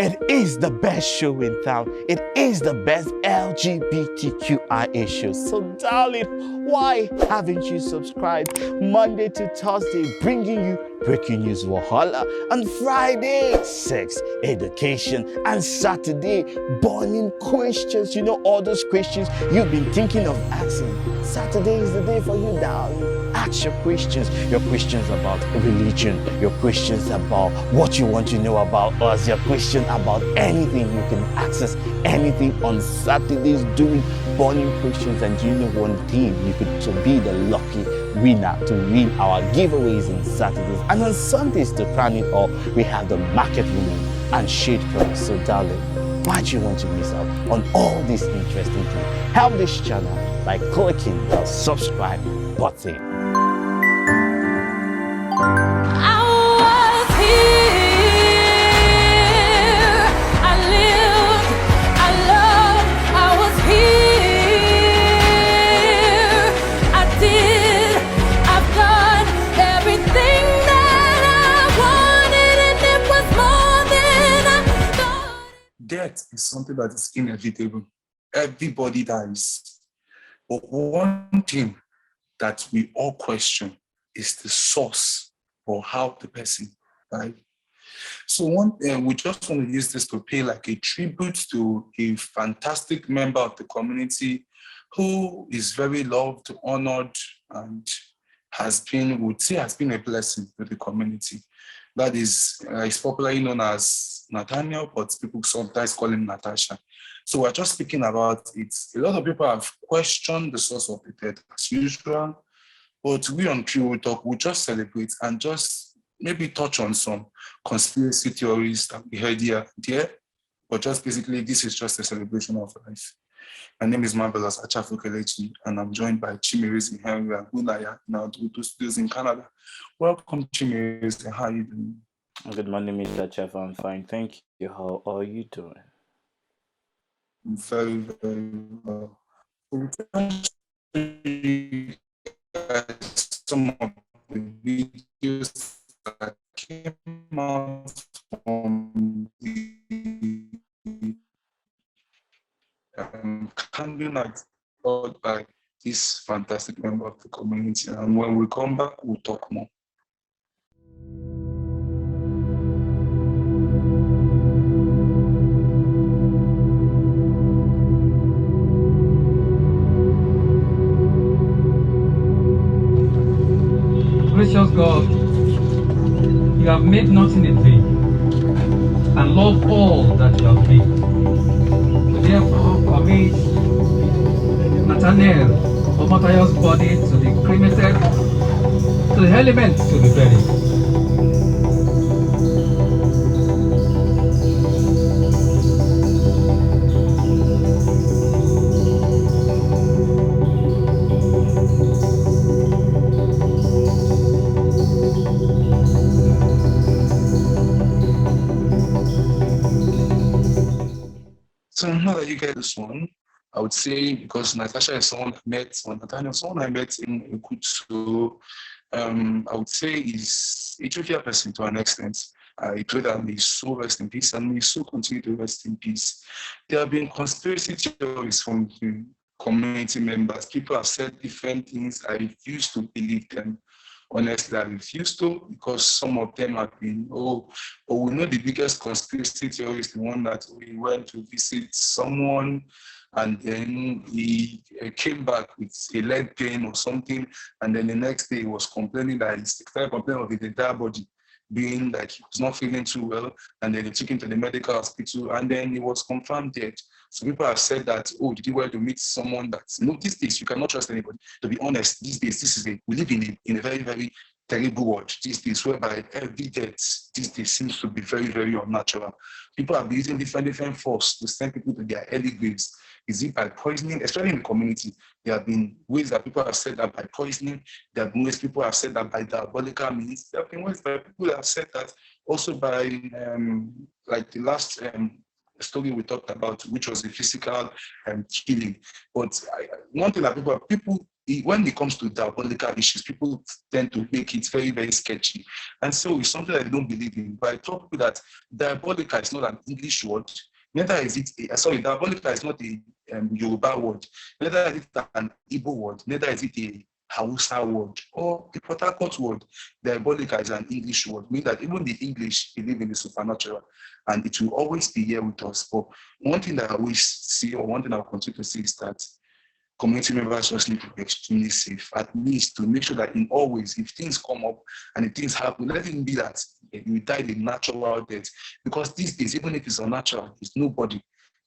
It is the best show in town. It is the best LGBTQIA show. So darling, why haven't you subscribed? Monday to Thursday, bringing you breaking news Wahala. On Friday, sex, education. And Saturday, burning questions. You know, all those questions you've been thinking of asking. Saturday is the day for you, darling. Ask your questions about religion, your questions about what you want to know about us, your question about anything. You can access anything on Saturdays doing burning questions. And you know one thing, you could to be the lucky winner to win our giveaways on Saturdays. And on Sundays, to crown it all, we have the market woman and shade girl. So darling, why do you want to miss out on all these interesting things? Help this channel by clicking the subscribe button. Death is something that is inevitable. Everybody dies. But one thing that we all question is the source or how the person died. So we just want to use this to pay like a tribute to a fantastic member of the community who is very loved, honored, and has been a blessing to the community. That is popularly known as Nathaniel, but people sometimes call him Natasha. So we're just speaking about it. A lot of people have questioned the source of the death as usual, but we on True Talk will just celebrate and just maybe touch on some conspiracy theories that we heard here and there. But just basically, this is just a celebration of life. My name is Marvelous Achafukelechi, and I'm joined by Chimerizi Henry and Gunaya in our two studios in Canada. Welcome, Chimerizi. How are you doing? Good morning, Mr. Chef. I'm fine. Thank you. How are you doing? Very, very well. We'll just show you guys some of the videos that came out from the candle night held by this fantastic member of the community. And when we come back, we'll talk more. Gracious God, you have made nothing in vain and love all that you have made. Therefore, commit Nathaniel Omotayo's body to be cremated, to the elements to be buried. So now that you get this one, I would say, because Natasha is someone I met, or Nathaniel is someone I met in a good school, I would say is a jovial person to an extent. I pray that may his soul rest in peace and may his soul continue to rest in peace. There have been conspiracy theories from the community members. People have said different things. I refuse to believe them. Honestly, I refuse to, because some of them have been, we know the biggest conspiracy theory is the one that we went to visit someone and then he came back with a leg pain or something, and then the next day he was complaining that he started complaining of his entire body being like he was not feeling too well, and then they took him to the medical hospital, and then he was confirmed dead. So people have said that, did you want to meet someone that's, these days you cannot trust anybody. To be honest, these days, we live in a very, very terrible world these days, whereby every death these days seems to be very, very unnatural. People have been using different force to send people to their early graves. Is it by poisoning? Especially in the community, there have been ways that people have said that by poisoning. There have been ways people have said that by diabolical means. There have been ways that people have said that also by, like the last story we talked about, which was a physical killing. But one thing that people when it comes to diabolical issues, people tend to make it very, very sketchy. And so it's something that I don't believe in. But I tell people that diabolical is not an English word. Neither is it, diabolical is not a Yoruba word. Neither is it an Igbo word. Neither is it a Hausa word or a Port Harcourt word. Diabolical is an English word, meaning that even the English believe in the supernatural and it will always be here with us. But one thing that I always see, or one thing I'll continue to see, is that community members just need to be extremely safe, at least to make sure that in all ways, if things come up and if things happen, let it be that you died a natural death. Because these days, even if it's unnatural, there's nobody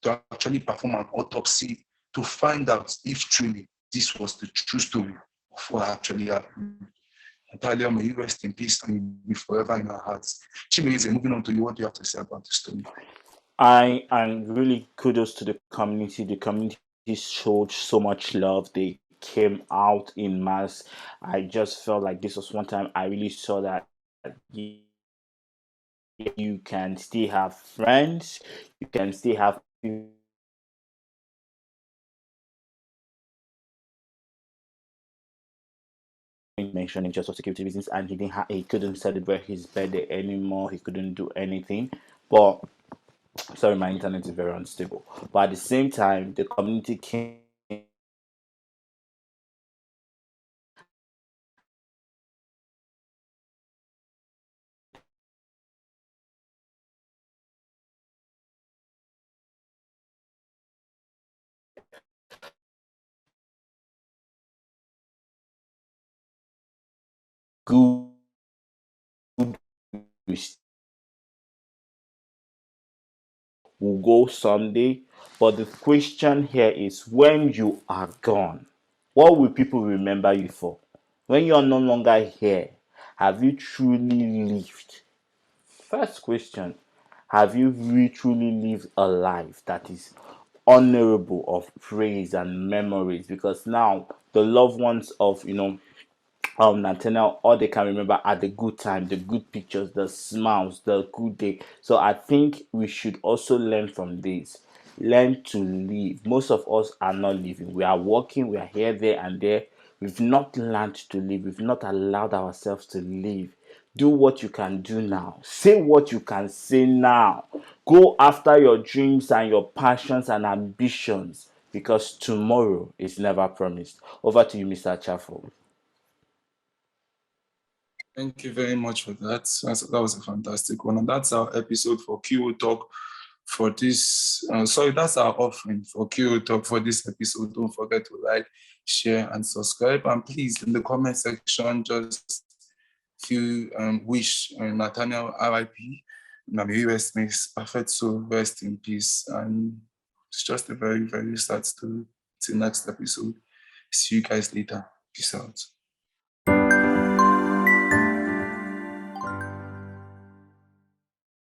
to actually perform an autopsy to find out if truly this was the true story of what actually happened. Natalia, may you rest in peace and be forever in our hearts. Chimeze, moving on to you, what do you have to say about the story? I am really kudos to the community. The community showed so much love. They came out in mass. I just felt like this was one time I really saw that you can still have friends, you can still have people mentioning just for security reasons, and he couldn't celebrate his birthday anymore. He couldn't do anything. But sorry, my internet is very unstable. But at the same time, the community came good. Will go someday. But the question here is, when you are gone, what will people remember you for? When you are no longer here, have you truly lived? First question, have you really truly lived a life that is honorable of praise and memories? Because now the loved ones of Nathaniel, all they can remember are the good time, the good pictures, the smiles, the good day. So I think we should also learn from this. Learn to live. Most of us are not living. We are working, we are here, there, and there. We've not learned to live. We've not allowed ourselves to live. Do what you can do now. Say what you can say now. Go after your dreams and your passions and ambitions, because tomorrow is never promised. Over to you, Mr. Chaffo. Thank you very much for that. That was a fantastic one. And that's our episode for QO Talk for this. That's our offering for QO Talk for this episode. Don't forget to like, share, and subscribe. And please, in the comment section, just if you wish Nathaniel RIP, may he rest in his perfect soul, rest in peace. And it's just a very, very sad story. Till next episode. See you guys later. Peace out.